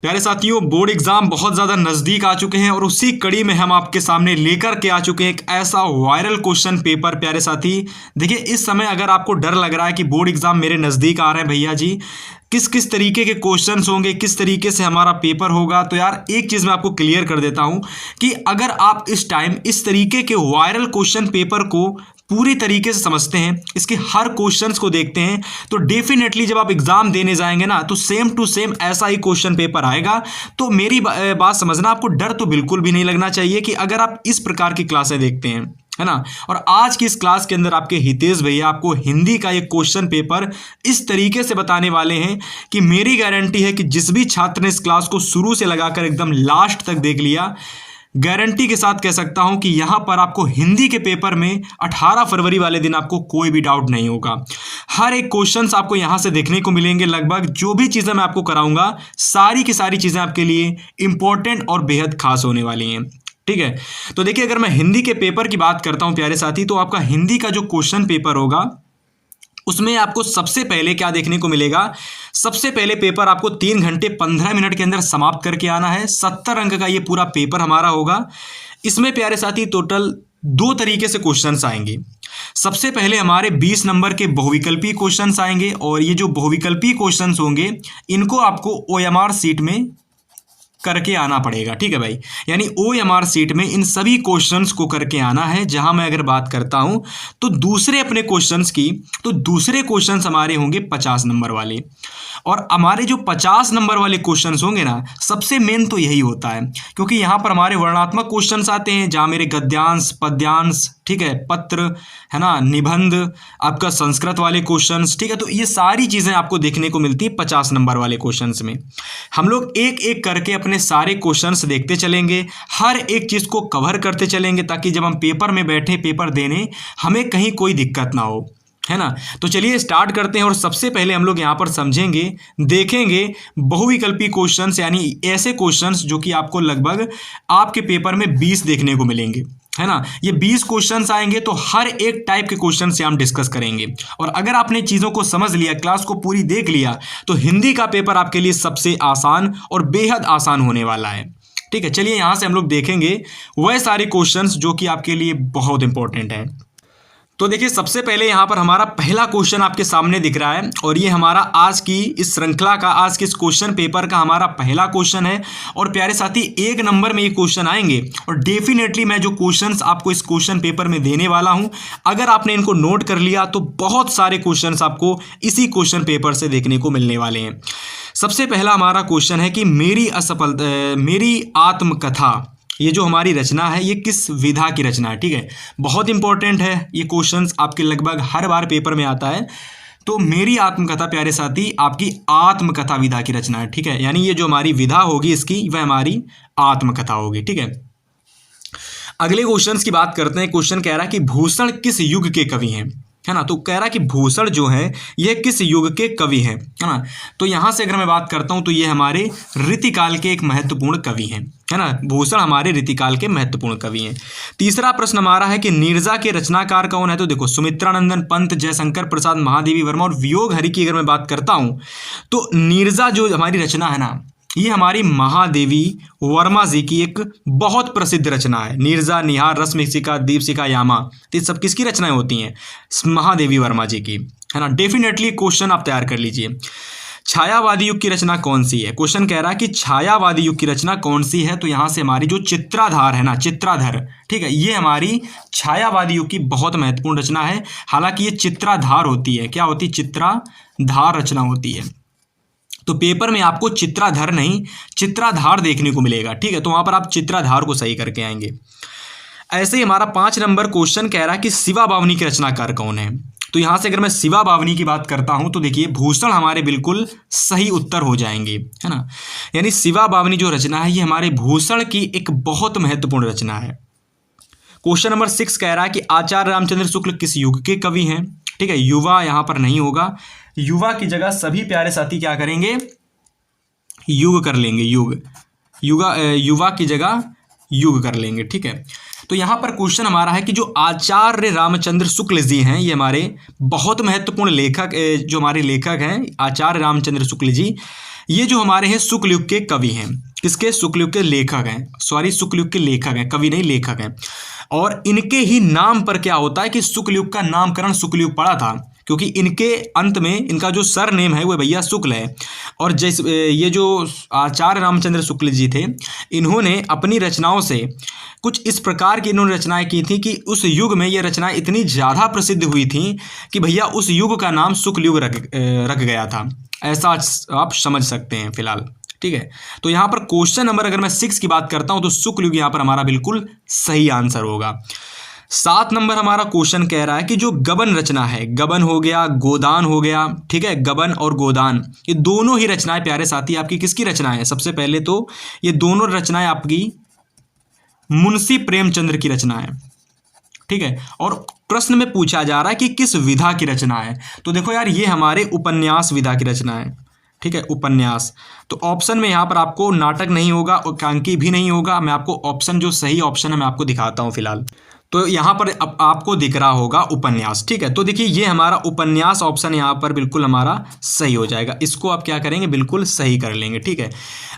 प्यारे साथियों, board exam बहुत ज़्यादा नज़दीक आ चुके हैं और उसी कड़ी में हम आपके सामने लेकर के आ चुके हैं एक ऐसा वायरल क्वेश्चन पेपर। प्यारे साथी देखिए, इस समय अगर आपको डर लग रहा है कि बोर्ड एग्जाम मेरे नज़दीक आ रहे हैं भैया जी, किस किस तरीके के क्वेश्चंस होंगे, किस तरीके से हमारा पेपर होगा, तो यार एक चीज़ मैं आपको क्लियर कर देता हूं कि अगर आप इस टाइम इस तरीके के वायरल क्वेश्चन पेपर को पूरी तरीके से समझते हैं, इसके हर क्वेश्चंस को देखते हैं, तो डेफिनेटली जब आप एग्जाम देने जाएंगे ना तो सेम टू सेम ऐसा ही क्वेश्चन पेपर आएगा। तो मेरी बात समझना, आपको डर तो बिल्कुल भी नहीं लगना चाहिए कि अगर आप इस प्रकार की क्लासें देखते हैं, है ना। और आज की इस क्लास के अंदर आपके हितेश भैया आपको हिंदी का एक क्वेश्चन पेपर इस तरीके से बताने वाले हैं कि मेरी गारंटी है कि जिस भी छात्र ने इस क्लास को शुरू से लगाकर एकदम लास्ट तक देख लिया, गारंटी के साथ कह सकता हूं कि यहां पर आपको हिंदी के पेपर में 18 फरवरी वाले दिन आपको कोई भी डाउट नहीं होगा। हर एक क्वेश्चंस आपको यहां से देखने को मिलेंगे। लगभग जो भी चीज़ें मैं आपको कराऊंगा, सारी की सारी चीज़ें आपके लिए इंपॉर्टेंट और बेहद खास होने वाली हैं। ठीक है, तो देखिए, अगर मैं हिंदी के पेपर की बात करता हूं प्यारे साथी, तो आपका हिंदी का जो क्वेश्चन पेपर होगा उसमें आपको सबसे पहले क्या देखने को मिलेगा। सबसे पहले पेपर आपको 3 घंटे 15 मिनट के अंदर समाप्त करके आना है। 70 अंक का ये पूरा पेपर हमारा होगा। इसमें प्यारे साथी टोटल 2 तरीके से क्वेश्चंस आएंगे। सबसे पहले हमारे 20 नंबर के बहुविकल्पी क्वेश्चंस आएंगे और ये जो बहुविकल्पी क्वेश्चंस होंगे इनको आपको OMR सीट में करके आना पड़ेगा। ठीक है भाई, यानी OMR सीट में इन सभी क्वेश्चंस को करके आना है। जहां मैं अगर बात करता हूं तो दूसरे अपने क्वेश्चंस की, तो दूसरे क्वेश्चंस हमारे होंगे 50 नंबर वाले। और हमारे जो 50 नंबर वाले क्वेश्चंस होंगे ना, सबसे मेन तो यही होता है, क्योंकि यहां पर हमारे वर्णनात्मक क्वेश्चंस आते हैं, जहां मेरे गद्यांश, पद्यांश, ठीक है, पत्र, है ना, निबंध, आपका संस्कृत वाले क्वेश्चंस, ठीक है। तो ये सारी चीज़ें आपको देखने को मिलती है 50 नंबर वाले क्वेश्चंस में। हम लोग एक एक करके अपने सारे क्वेश्चंस देखते चलेंगे, हर एक चीज़ को कवर करते चलेंगे, ताकि जब हम पेपर में बैठे पेपर देने हमें कहीं कोई दिक्कत ना हो, है ना। तो चलिए स्टार्ट करते हैं। और सबसे पहले हम लोग यहाँ पर समझेंगे, देखेंगे बहुविकल्पी क्वेश्चंस, यानी ऐसे क्वेश्चंस जो कि आपको लगभग आपके पेपर में 20 देखने को मिलेंगे, है ना। ये 20 क्वेश्चंस आएंगे, तो हर एक टाइप के क्वेश्चन से हम डिस्कस करेंगे। और अगर आपने चीज़ों को समझ लिया, क्लास को पूरी देख लिया, तो हिंदी का पेपर आपके लिए सबसे आसान और बेहद आसान होने वाला है। ठीक है, चलिए यहाँ से हम लोग देखेंगे वह सारे क्वेश्चंस जो कि आपके लिए बहुत इंपॉर्टेंट है। तो देखिए, सबसे पहले यहाँ पर हमारा पहला क्वेश्चन आपके सामने दिख रहा है और ये हमारा आज की इस श्रृंखला का, आज के इस क्वेश्चन पेपर का हमारा पहला क्वेश्चन है। और प्यारे साथी, 1 नंबर में ये क्वेश्चन आएंगे और डेफिनेटली मैं जो क्वेश्चंस आपको इस क्वेश्चन पेपर में देने वाला हूँ, अगर आपने इनको नोट कर लिया तो बहुत सारे क्वेश्चंस आपको इसी क्वेश्चन पेपर से देखने को मिलने वाले हैं। सबसे पहला हमारा क्वेश्चन है कि मेरी आत्मकथा, ये जो हमारी रचना है, ये किस विधा की रचना है। ठीक है, बहुत इंपॉर्टेंट है ये क्वेश्चंस, आपके लगभग हर बार पेपर में आता है। तो मेरी आत्मकथा प्यारे साथी आपकी आत्मकथा विधा की रचना है। ठीक है, यानी ये जो हमारी विधा होगी इसकी, वह हमारी आत्मकथा होगी। ठीक है, अगले क्वेश्चंस की बात करते हैं। क्वेश्चन कह रहा है कि भूषण किस युग के कवि हैं, है ना। तो कह रहा कि भूषण जो है यह किस युग के कवि हैं, है ना। तो यहाँ से अगर मैं बात करता हूँ तो ये हमारे रीतिकाल के एक महत्वपूर्ण कवि हैं, है ना। भूषण हमारे रीतिकाल के महत्वपूर्ण कवि हैं। तीसरा प्रश्न हमारा है कि नीरजा के रचनाकार कौन है। तो देखो, सुमित्रानंदन पंत, जयशंकर प्रसाद, महादेवी वर्मा और वियोग हरि की अगर मैं बात करता हूँ तो नीरजा जो हमारी रचना है ना, ये हमारी महादेवी वर्मा जी की एक बहुत प्रसिद्ध रचना है। नीरजा, निहार, रश्मिशिखा, दीपशिखा, यामा, तो ये सब किसकी रचनाएं होती हैं? महादेवी वर्मा जी की, है ना। डेफिनेटली क्वेश्चन आप तैयार कर लीजिए। छायावादी युग की रचना कौन सी है? क्वेश्चन कह रहा है कि छायावादी युग की रचना कौन सी है। तो यहाँ से हमारी जो चित्राधार है ना, चित्राधर, ठीक है, ये हमारी छायावादी युग की बहुत महत्वपूर्ण रचना है। हालांकि ये चित्राधार होती है, क्या होती है? चित्राधार रचना होती है। तो पेपर में आपको चित्राधर नहीं, चित्राधार देखने को मिलेगा। ठीक है, तो वहां पर आप चित्राधार को सही करके आएंगे। ऐसे ही हमारा 5 नंबर क्वेश्चन कह रहा है कि शिवा बावनी के रचनाकार कौन है। तो यहां से अगर मैं शिवा बावनी की बात करता हूं तो देखिए, भूषण हमारे बिल्कुल सही उत्तर हो जाएंगे, है ना। यानी शिवा बावनी जो रचना है ये हमारे भूषण की एक बहुत महत्वपूर्ण रचना है। क्वेश्चन नंबर 6 कह रहा है कि आचार्य रामचंद्र शुक्ल किस युग के कवि हैं। ठीक है, युवा यहां पर नहीं होगा, युवा की जगह सभी प्यारे साथी क्या करेंगे? युग कर लेंगे, युवा की जगह युग कर लेंगे। ठीक है, तो यहाँ पर क्वेश्चन हमारा है कि जो आचार्य रामचंद्र शुक्ल जी हैं, ये हमारे बहुत महत्वपूर्ण लेखक, जो हमारे लेखक हैं आचार्य रामचंद्र शुक्ल जी, ये जो हमारे हैं शुक्ल युग के कवि हैं। किसके? शुक्ल युग के लेखक हैं, सॉरी शुक्ल युग के लेखक हैं, कवि नहीं लेखक हैं। और इनके ही नाम पर क्या होता है कि शुक्ल युग का नामकरण शुक्ल युग पड़ा था, क्योंकि इनके अंत में इनका जो सर नेम है वो भैया शुक्ल है। और जैसे ये जो आचार्य रामचंद्र शुक्ल जी थे, इन्होंने अपनी रचनाओं से कुछ इस प्रकार की इन्होंने रचनाएं की थी कि उस युग में ये रचनाएं इतनी ज़्यादा प्रसिद्ध हुई थी कि भैया उस युग का नाम शुक्ल युग रख गया था। ऐसा आप समझ सकते हैं फिलहाल, ठीक है। तो यहाँ पर क्वेश्चन नंबर अगर मैं 6 की बात करता हूँ तो शुक्ल युग यहाँ पर हमारा बिल्कुल सही आंसर होगा। 7 नंबर हमारा क्वेश्चन कह रहा है कि जो गबन रचना है, गबन हो गया, गोदान हो गया, ठीक है, गबन और गोदान, ये दोनों ही रचनाएं प्यारे साथी आपकी किसकी रचनाएं हैं? सबसे पहले तो ये दोनों रचनाएं आपकी मुंशी प्रेमचंद्र की रचना है, ठीक है। और प्रश्न में पूछा जा रहा है कि किस विधा की रचना है, तो देखो यार ये हमारे उपन्यास विधा की रचना है, ठीक है, उपन्यास। तो ऑप्शन में यहाँ पर आपको नाटक नहीं होगा और एकांकी भी नहीं होगा। मैं आपको ऑप्शन, जो सही ऑप्शन है मैं आपको दिखाता हूँ फिलहाल। तो यहाँ पर अब आपको दिख रहा होगा उपन्यास, ठीक है। तो देखिए ये हमारा उपन्यास ऑप्शन यहाँ पर बिल्कुल हमारा सही हो जाएगा। इसको आप क्या करेंगे? बिल्कुल सही कर लेंगे, ठीक है।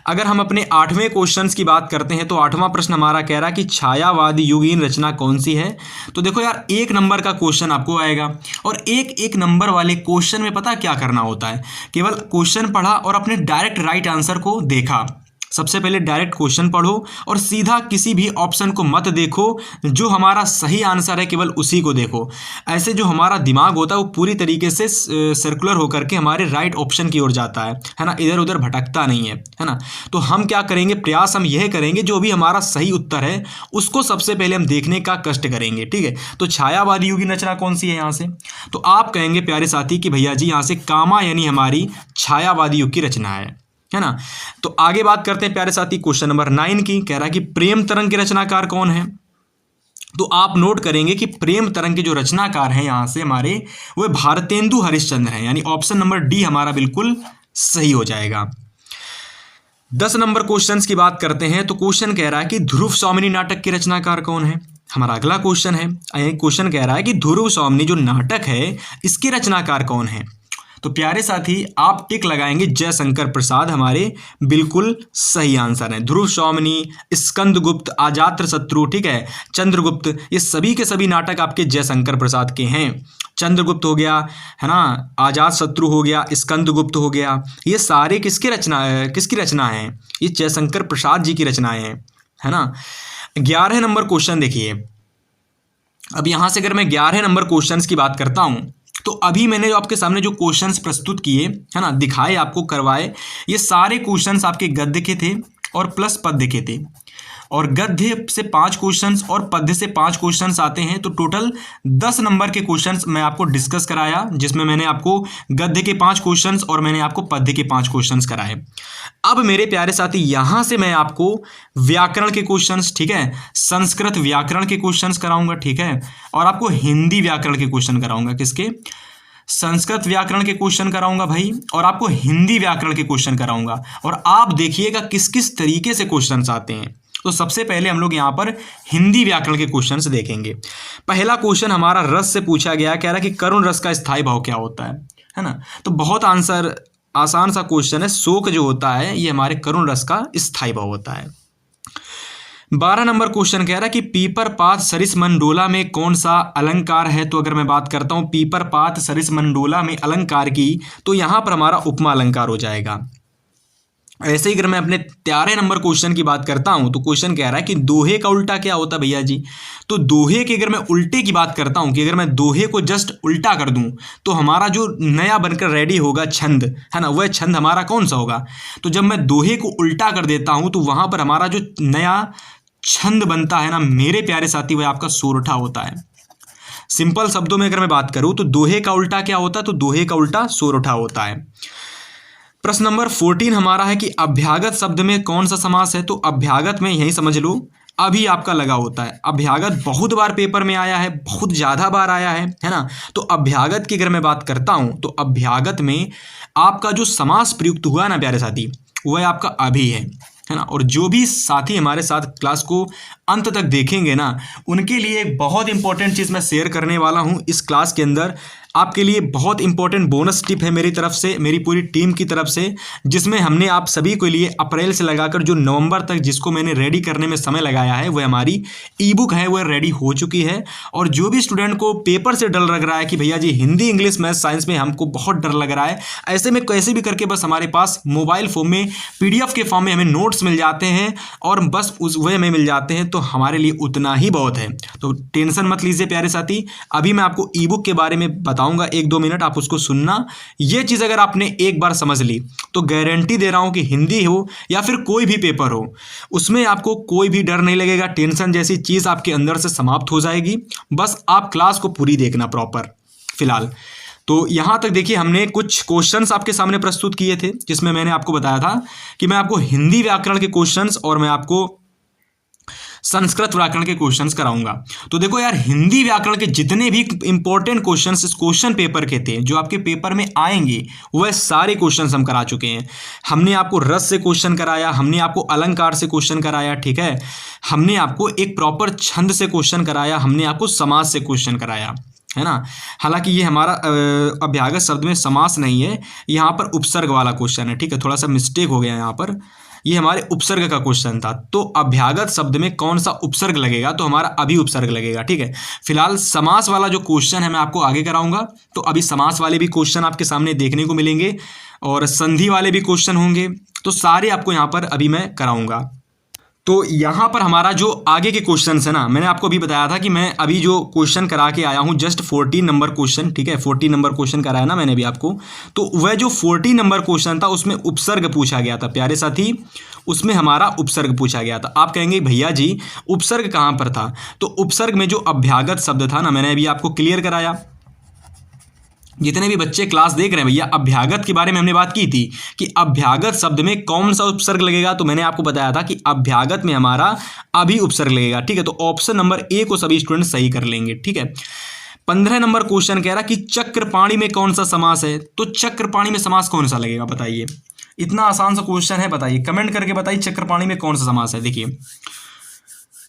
अगर हम अपने 8वें क्वेश्चन की बात करते हैं तो 8वां प्रश्न हमारा कह रहा है कि छायावादी युगीन रचना कौन सी है। तो देखो यार 1 नंबर का क्वेश्चन आपको आएगा और एक नंबर वाले क्वेश्चन में पता क्या करना होता है? केवल क्वेश्चन पढ़ा और अपने डायरेक्ट राइट आंसर को देखा। सबसे पहले डायरेक्ट क्वेश्चन पढ़ो और सीधा किसी भी ऑप्शन को मत देखो, जो हमारा सही आंसर है केवल उसी को देखो। ऐसे जो हमारा दिमाग होता है वो पूरी तरीके से सर्कुलर होकर के हमारे राइट ऑप्शन की ओर जाता है ना, इधर उधर भटकता नहीं है ना। तो हम क्या करेंगे? प्रयास हम यह करेंगे जो भी हमारा सही उत्तर है उसको सबसे पहले हम देखने का कष्ट करेंगे, ठीक है। तो छायावादी युगीन रचना कौन सी है यहाँ से? तो आप कहेंगे प्यारे साथी कि भैया जी यहाँ से कामायनी हमारी छायावादी युग की रचना है ना। तो आगे बात करते हैं प्यारे साथी क्वेश्चन नंबर 9 की। कह रहा है कि प्रेम तरंग के रचनाकार कौन है। तो आप नोट करेंगे कि प्रेम तरंग के जो रचनाकार हैं यहाँ से हमारे, वो भारतेंदु हरिश्चंद्र हैं, यानी ऑप्शन नंबर डी हमारा बिल्कुल सही हो जाएगा। 10 नंबर क्वेश्चन की बात करते हैं तो क्वेश्चन कह रहा है कि ध्रुव सौमिनी नाटक के रचनाकार कौन है। हमारा अगला क्वेश्चन है, क्वेश्चन कह रहा है कि ध्रुव सौमिनी जो नाटक है इसके रचनाकार कौन है। तो प्यारे साथी आप टिक लगाएंगे जयशंकर प्रसाद, हमारे बिल्कुल सही आंसर है। ध्रुव सौमिनी, स्कंदगुप्त, अजातशत्रु, ठीक है, चंद्रगुप्त, ये सभी के सभी नाटक आपके जयशंकर प्रसाद के हैं। चंद्रगुप्त हो गया है ना, अजातशत्रु हो गया, स्कंदगुप्त हो गया, ये सारे किसकी रचना है? ये जयशंकर प्रसाद जी की रचनाएं हैं, है ना। 11 नंबर क्वेश्चन देखिए। अब यहाँ से अगर मैं 11 नंबर क्वेश्चन की बात करता हूँ तो अभी मैंने जो आपके सामने जो क्वेश्चंस प्रस्तुत किए है ना, दिखाए आपको, करवाए, ये सारे क्वेश्चंस आपके गद्य के थे और प्लस पद्य के थे। और गद्य से 5 क्वेश्चंस और पद्य से 5 क्वेश्चंस आते हैं। तो टोटल 10 नंबर के क्वेश्चंस मैं आपको डिस्कस कराया, जिसमें मैंने आपको गद्य के 5 क्वेश्चंस और मैंने आपको पद्य के 5 क्वेश्चंस कराए। अब मेरे प्यारे साथी यहाँ से मैं आपको व्याकरण के क्वेश्चंस, ठीक है, संस्कृत व्याकरण के क्वेश्चंस कराऊंगा, ठीक है, और आपको हिंदी व्याकरण के क्वेश्चन कराऊंगा। किसके? संस्कृत व्याकरण के क्वेश्चन कराऊंगा भाई, और आपको हिंदी व्याकरण के क्वेश्चन कराऊंगा। और आप देखिएगा किस किस तरीके से क्वेश्चंस आते हैं। तो सबसे पहले हम लोग यहाँ पर हिंदी व्याकरण के क्वेश्चंस देखेंगे। पहला क्वेश्चन हमारा रस से पूछा गया, कह रहा है कि करुण रस का स्थायी भाव क्या होता है ना। तो बहुत आसान सा क्वेश्चन है। शोक जो होता है ये हमारे करुण रस का स्थायी भाव होता है। 12 नंबर क्वेश्चन कह रहा है कि पीपर पात सरिस मंडोला में कौन सा अलंकार है। तो अगर मैं बात करता हूँ पीपर पात सरिस मंडोला में अलंकार की, तो यहाँ पर हमारा उपमा अलंकार हो जाएगा। ऐसे ही अगर मैं अपने 13 नंबर क्वेश्चन की बात करता हूं तो क्वेश्चन कह रहा है कि दोहे का उल्टा क्या होता है भैया जी। तो दोहे के अगर मैं उल्टे की बात करता हूं कि अगर मैं दोहे को जस्ट उल्टा कर दूं तो हमारा जो नया बनकर रेडी होगा छंद, है ना, वह छंद हमारा कौन सा होगा। तो जब मैं दोहे को उल्टा कर देता हूं तो वहां पर हमारा जो नया छंद बनता है ना मेरे प्यारे साथी, वह आपका सोरठा होता है। सिंपल शब्दों में अगर मैं बात करूं तो दोहे का उल्टा क्या होता है, तो दोहे का उल्टा सोरठा होता है। प्रश्न नंबर 14 हमारा है कि अभ्यागत शब्द में कौन सा समास है। तो अभ्यागत में यही समझ लो अभी आपका लगा होता है। अभ्यागत बहुत बार पेपर में आया है, बहुत ज़्यादा बार आया है ना। तो अभ्यागत की अगर मैं बात करता हूँ तो अभ्यागत में आपका जो समास प्रयुक्त हुआ ना प्यारे साथी, वह आपका अभी है। है ना। और जो भी साथी हमारे साथ क्लास को अंत तक देखेंगे ना, उनके लिए एक बहुत इंपॉर्टेंट चीज़ मैं शेयर करने वाला हूँ इस क्लास के अंदर। आपके लिए बहुत इंपॉर्टेंट बोनस टिप है मेरी तरफ से, मेरी पूरी टीम की तरफ से, जिसमें हमने आप सभी के लिए अप्रैल से लगाकर जो नवंबर तक जिसको मैंने रेडी करने में समय लगाया है, वह हमारी ई बुक है, वह रेडी हो चुकी है। और जो भी स्टूडेंट को पेपर से डर लग रहा है कि भैया जी हिंदी, इंग्लिश, मैथ, साइंस में हमको बहुत डर लग रहा है, ऐसे में कैसे भी करके बस हमारे पास मोबाइल फ़ोन में PDF के फॉर्म में हमें नोट्स मिल जाते हैं और बस उस वे में मिल जाते हैं, तो हमारे लिए उतना ही बहुत है। तो टेंशन मत लीजिए प्यारे साथी, अभी मैं आपको ई बुक के बारे में बताऊंगा, 1-2 मिनट आप उसको सुनना। ये चीज़ अगर आपने एक बार समझ ली तो गारंटी दे रहा हूं कि हिंदी हो या फिर कोई भी पेपर हो, उसमें आपको कोई भी डर नहीं लगेगा, टेंशन जैसी चीज़ आपके अंदर से समाप्त हो जाएगी। बस आप क्लास को पूरी देखना प्रॉपर। फिलहाल तो यहाँ तक देखिए, हमने कुछ क्वेश्चंस आपके सामने प्रस्तुत किए थे, जिसमें मैंने आपको बताया था कि मैं आपको हिंदी व्याकरण के क्वेश्चंस और मैं आपको संस्कृत व्याकरण के क्वेश्चंस कराऊंगा। तो देखो यार, हिंदी व्याकरण के जितने भी इंपॉर्टेंट क्वेश्चंस इस क्वेश्चन पेपर के थे, जो आपके पेपर में आएंगे, वह सारे क्वेश्चंस हम करा चुके हैं। हमने आपको रस से क्वेश्चन कराया, हमने आपको अलंकार से क्वेश्चन कराया, ठीक है, हमने आपको एक प्रॉपर छंद से क्वेश्चन कराया, हमने आपको समास से क्वेश्चन कराया, है ना। हालांकि ये हमारा अभ्यागत शब्द में समास नहीं है, यहाँ पर उपसर्ग वाला क्वेश्चन है, ठीक है, थोड़ा सा मिस्टेक हो गया यहाँ पर, ये हमारे उपसर्ग का क्वेश्चन था। तो अभ्यागत शब्द में कौन सा उपसर्ग लगेगा, तो हमारा अभी उपसर्ग लगेगा, ठीक है। फिलहाल समास वाला जो क्वेश्चन है मैं आपको आगे कराऊंगा, तो अभी समास वाले भी क्वेश्चन आपके सामने देखने को मिलेंगे और संधि वाले भी क्वेश्चन होंगे, तो सारे आपको यहाँ पर अभी मैं कराऊंगा। तो यहाँ पर हमारा जो आगे के क्वेश्चंस है ना, मैंने आपको अभी बताया था कि मैं अभी जो क्वेश्चन करा के आया हूँ जस्ट 14 नंबर क्वेश्चन, ठीक है, 14 नंबर क्वेश्चन कराया ना मैंने अभी आपको। तो वह जो 14 नंबर क्वेश्चन था उसमें उपसर्ग पूछा गया था प्यारे साथी, उसमें हमारा उपसर्ग पूछा गया था। आप कहेंगे भैया जी उपसर्ग कहाँ पर था, तो उपसर्ग में जो अभ्यागत शब्द था ना, मैंने अभी आपको क्लियर कराया। जितने भी बच्चे क्लास देख रहे हैं भैया, अभ्यागत के बारे में हमने बात की थी कि अभ्यागत शब्द में कौन सा उपसर्ग लगेगा, तो मैंने आपको बताया था कि अभ्यागत में हमारा अभी उपसर्ग लगेगा, ठीक है। तो ऑप्शन नंबर ए को सभी स्टूडेंट सही कर लेंगे, ठीक है। 15 नंबर क्वेश्चन कह रहा कि चक्रपाणी में कौन सा समास है, तो चक्रपाणी में समास कौन सा लगेगा बताइए। इतना आसान सा क्वेश्चन है, बताइए, कमेंट करके बताइए चक्रपाणी में कौन सा समास है। देखिए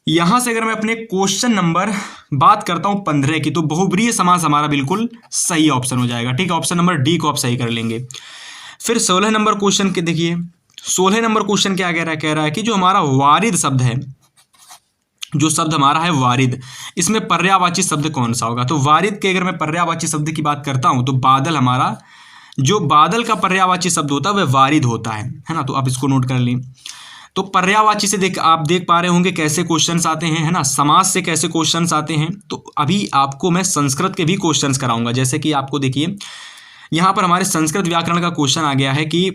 यहां से अगर मैं अपने क्वेश्चन नंबर बात करता हूं 15 की, तो बहुब्रीहि समास हमारा बिल्कुल सही ऑप्शन हो जाएगा, ठीक है। ऑप्शन नंबर डी को आप सही कर लेंगे। फिर 16 नंबर क्वेश्चन के देखिए, 16 नंबर क्वेश्चन क्या कह रहा है कि जो हमारा वारिद शब्द है, जो शब्द हमारा है वारिद, इसमें पर्यायवाची शब्द कौन सा होगा। तो वारिद के अगर मैं पर्यायवाची शब्द की बात करता हूं, तो बादल, हमारा जो बादल का पर्यायवाची शब्द होता है वह वारिद होता है ना। तो आप इसको नोट कर लें। तो पर्यायवाची से आप देख पा रहे होंगे कैसे क्वेश्चंस आते हैं, है ना, समास से कैसे क्वेश्चंस आते हैं। तो अभी आपको मैं संस्कृत के भी क्वेश्चंस कराऊंगा, जैसे कि आपको देखिए यहाँ पर हमारे संस्कृत व्याकरण का क्वेश्चन आ गया है कि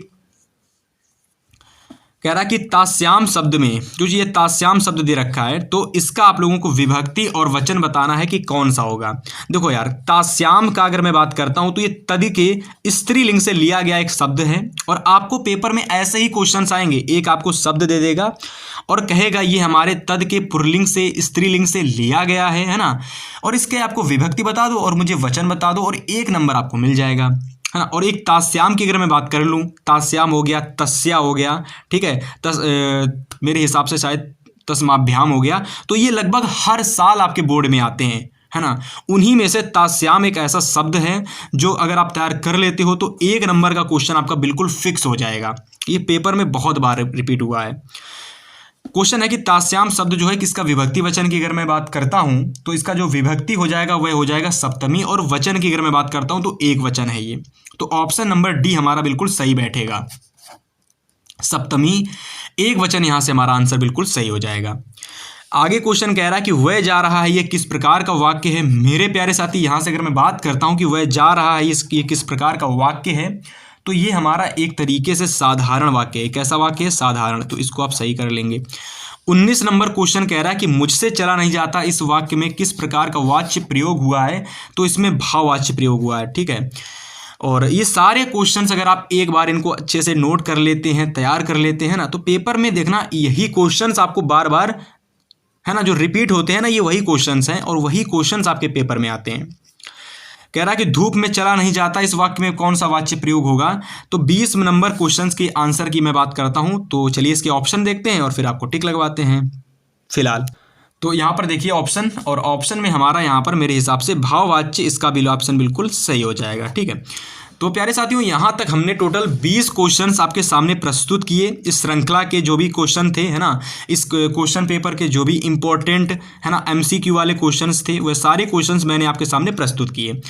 कह रहा कि तास्याम शब्द में, जो ये तास्याम शब्द दे रखा है, तो इसका आप लोगों को विभक्ति और वचन बताना है कि कौन सा होगा। देखो यार, तास्याम का अगर मैं बात करता हूं तो ये तदि के स्त्रीलिंग से लिया गया एक शब्द है, और आपको पेपर में ऐसे ही क्वेश्चंस आएंगे, एक आपको शब्द दे देगा और कहेगा ये हमारे तद के पुल्लिंग से, स्त्रीलिंग से लिया गया है ना, और इसके आपको विभक्ति बता दो और मुझे वचन बता दो, और 1 नंबर आपको मिल जाएगा, है ना। और एक तास्याम की अगर मैं बात कर लूँ, तास्याम हो गया, तस्या हो गया, ठीक है, मेरे हिसाब से शायद तस्माभ्याम हो गया। तो ये लगभग हर साल आपके बोर्ड में आते हैं, है ना। उन्हीं में से तास्याम एक ऐसा शब्द है जो अगर आप तैयार कर लेते हो तो 1 नंबर का क्वेश्चन आपका बिल्कुल फिक्स हो जाएगा। ये पेपर में बहुत बार रिपीट हुआ है। क्वेश्चन है कि तास्याम शब्द जो है किसका विभक्ति वचन की अगर मैं बात करता हूं, तो इसका जो विभक्ति हो जाएगा वह हो जाएगा सप्तमी, और वचन की अगर मैं बात करता हूं तो एक वचन है ये। तो ऑप्शन नंबर डी हमारा बिल्कुल सही बैठेगा, सप्तमी एक वचन, यहां से हमारा आंसर बिल्कुल सही हो जाएगा। आगे क्वेश्चन कह रहा है कि वह जा रहा है, ये किस प्रकार का वाक्य है। मेरे प्यारे साथी, यहां से अगर मैं बात करता हूं कि वह जा रहा है, ये किस प्रकार का वाक्य है, तो ये हमारा एक तरीके से साधारण वाक्य है। कैसा वाक्य है? साधारण। तो इसको आप सही कर लेंगे। 19 नंबर क्वेश्चन कह रहा है कि मुझसे चला नहीं जाता, इस वाक्य में किस प्रकार का वाच्य प्रयोग हुआ है, तो इसमें भाववाच्य प्रयोग हुआ है, ठीक है। और ये सारे क्वेश्चंस अगर आप एक बार इनको अच्छे से नोट कर लेते हैं, तैयार कर लेते हैं ना, तो पेपर में देखना यही क्वेश्चंस आपको बार बार, है ना, जो रिपीट होते हैं ना, ये वही क्वेश्चंस हैं और वही क्वेश्चंस आपके पेपर में आते हैं। कह रहा है कि धूप में चला नहीं जाता, इस वाक्य में कौन सा वाच्य प्रयोग होगा। तो 20 नंबर क्वेश्चंस के आंसर की मैं बात करता हूं। तो चलिए इसके ऑप्शन देखते हैं और फिर आपको टिक लगवाते हैं फिलहाल। तो यहाँ पर देखिए ऑप्शन, और ऑप्शन में हमारा यहाँ पर मेरे हिसाब से भाववाच्य, इसका भी ऑप्शन बिल्कुल सही हो जाएगा। ठीक है, तो प्यारे साथियों यहाँ तक हमने टोटल 20 क्वेश्चंस आपके सामने प्रस्तुत किए। इस श्रृंखला के जो भी क्वेश्चन थे, है ना, इस क्वेश्चन पेपर के जो भी इंपॉर्टेंट, है ना, एमसीक्यू वाले क्वेश्चंस थे, वह सारे क्वेश्चंस मैंने आपके सामने प्रस्तुत किए।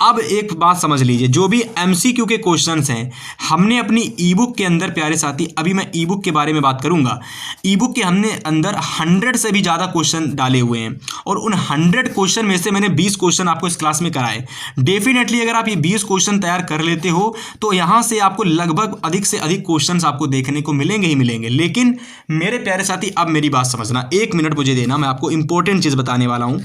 अब एक बात समझ लीजिए, जो भी एमसीक्यू के क्वेश्चंस हैं हमने अपनी ई बुक के अंदर, प्यारे साथी, अभी मैं ई बुक के बारे में बात करूंगा। ई बुक के हमने अंदर 100 से भी ज़्यादा क्वेश्चन डाले हुए हैं और उन 100 क्वेश्चन में से मैंने 20 क्वेश्चन आपको इस क्लास में कराए। डेफिनेटली अगर आप ये 20 क्वेश्चन तैयार कर लेते हो तो यहां से आपको लगभग अधिक से अधिक क्वेश्चंस आपको देखने को मिलेंगे ही मिलेंगे। लेकिन मेरे प्यारे साथी, अब मेरी बात समझना, 1 मिनट मुझे देना, मैं आपको इंपॉर्टेंट चीज बताने वाला हूं।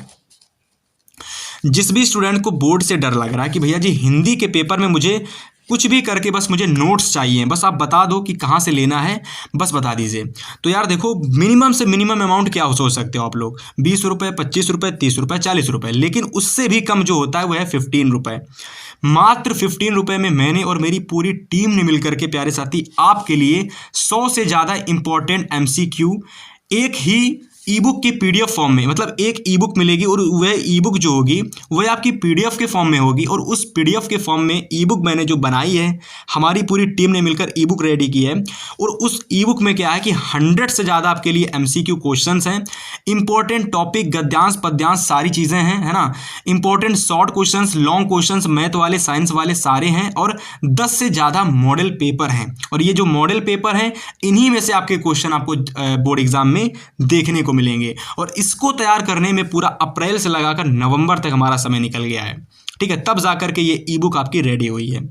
जिस भी स्टूडेंट को बोर्ड से डर लग रहा है कि भैया जी हिंदी के पेपर में मुझे कुछ भी करके बस मुझे नोट्स चाहिए, बस आप बता दो कि कहाँ से लेना है, बस बता दीजिए। तो यार देखो, मिनिमम से मिनिमम अमाउंट क्या सोच सकते हो आप लोग, 20 रुपये, 25 रुपये, 30 रुपये, 40 रुपये, लेकिन उससे भी कम जो होता है वह है 15 रुपये। मात्र 15 रुपये में मैंने और मेरी पूरी टीम ने मिलकर के प्यारे साथी आपके लिए 100 से ज़्यादा इंपॉर्टेंट एमसीक्यू एक ही ई बुक के पीडीएफ फॉर्म में, मतलब एक ई बुक मिलेगी और वह ई बुक जो होगी वह आपकी पीडीएफ के फॉर्म में होगी। और उस पीडीएफ के फॉर्म में ई बुक मैंने जो बनाई है, हमारी पूरी टीम ने मिलकर ई बुक रेडी की है। और उस ई बुक में क्या है कि 100 से ज़्यादा आपके लिए एमसीक्यू क्वेश्चंस हैं, इंपॉर्टेंट टॉपिक, गद्यांश पद्यांश सारी चीज़ें हैं, है ना, important short questions, long questions, math वाले, साइंस वाले सारे हैं, और 10 से ज़्यादा मॉडल पेपर हैं। और ये जो मॉडल पेपर हैं, इन्हीं में से आपके क्वेश्चन आपको बोर्ड एग्जाम में देखने को मिलेंगे। और इसको तैयार करने में पूरा अप्रैल से लगाकर नवंबर तक हमारा समय निकल गया है। ठीक है, तब जाकर के ये ई बुक आपकी रेडी हुई है।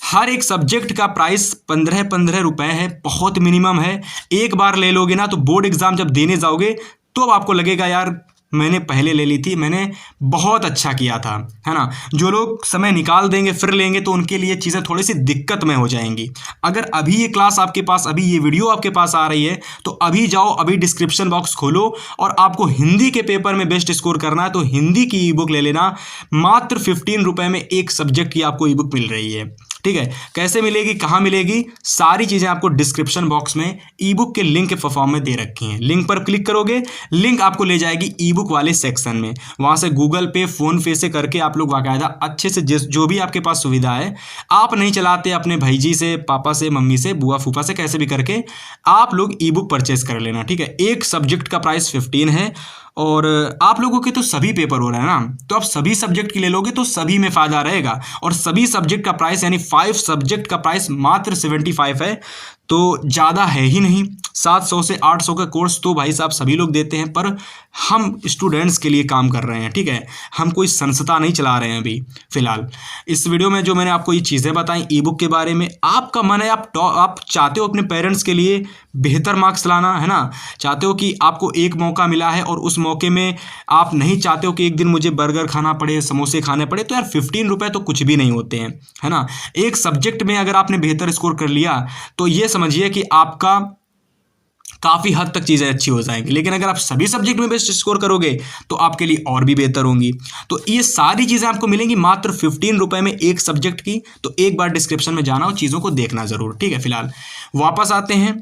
हर एक सब्जेक्ट का प्राइस 15-15 रुपए है, बहुत मिनिमम है। एक बार ले लोगे ना तो बोर्ड एग्जाम जब देने जाओगे तो अब आपको लगेगा यार मैंने पहले ले ली थी, मैंने बहुत अच्छा किया था, है ना। जो लोग समय निकाल देंगे फिर लेंगे तो उनके लिए चीज़ें थोड़ी सी दिक्कत में हो जाएंगी। अगर अभी ये क्लास आपके पास, अभी ये वीडियो आपके पास आ रही है तो अभी जाओ, अभी डिस्क्रिप्शन बॉक्स खोलो, और आपको हिंदी के पेपर में बेस्ट स्कोर करना है तो हिंदी की ई बुक ले लेना। मात्र 15 रुपये में एक सब्जेक्ट की आपको ई बुक मिल रही है। ठीक है, कैसे मिलेगी, कहाँ मिलेगी, सारी चीज़ें आपको डिस्क्रिप्शन बॉक्स में ई बुक के लिंक के फॉर्म में दे रखी हैं। लिंक पर क्लिक करोगे, लिंक आपको ले जाएगी ई बुक वाले सेक्शन में। वहाँ से गूगल पे, फ़ोन पे से करके आप लोग बाकायदा अच्छे से जो भी आपके पास सुविधा है, आप नहीं चलाते, अपने भाई जी से, पापा से, मम्मी से, बुआ फूफा से, कैसे भी करके आप लोग ई बुक परचेज कर लेना। ठीक है, एक सब्जेक्ट का प्राइस 15 है और आप लोगों के तो सभी पेपर हो रहे हैं ना, तो आप सभी सब्जेक्ट की ले लोगे तो सभी में फ़ायदा रहेगा। और सभी सब्जेक्ट का प्राइस यानी 5 सब्जेक्ट का प्राइस मात्र 75 है, तो ज़्यादा है ही नहीं। 700 से 800 का कोर्स तो भाई साहब सभी लोग देते हैं, पर हम स्टूडेंट्स के लिए काम कर रहे हैं। ठीक है, हम कोई संस्था नहीं चला रहे हैं अभी फ़िलहाल। इस वीडियो में जो मैंने आपको ये चीज़ें बताई ई बुक के बारे में, आपका मन है, आप चाहते हो अपने पेरेंट्स के लिए बेहतर मार्क्स लाना, है ना, चाहते हो कि आपको एक मौका मिला है और उस मौके में आप नहीं चाहते हो कि एक दिन मुझे बर्गर खाना पड़े, समोसे खाने पड़े, तो यार 15 रुपये तो कुछ भी नहीं होते हैं, है ना। एक सब्जेक्ट में अगर आपने बेहतर स्कोर कर लिया तो ये समझिए कि आपका काफ़ी हद तक चीज़ें अच्छी हो जाएंगी। लेकिन अगर आप सभी सब्जेक्ट में बेस्ट स्कोर करोगे तो आपके लिए और भी बेहतर होंगी। तो ये सारी चीज़ें आपको मिलेंगी मात्र 15 रुपये में एक सब्जेक्ट की। तो एक बार डिस्क्रिप्शन में जाना और चीज़ों को देखना ज़रूर। ठीक है, फिलहाल वापस आते हैं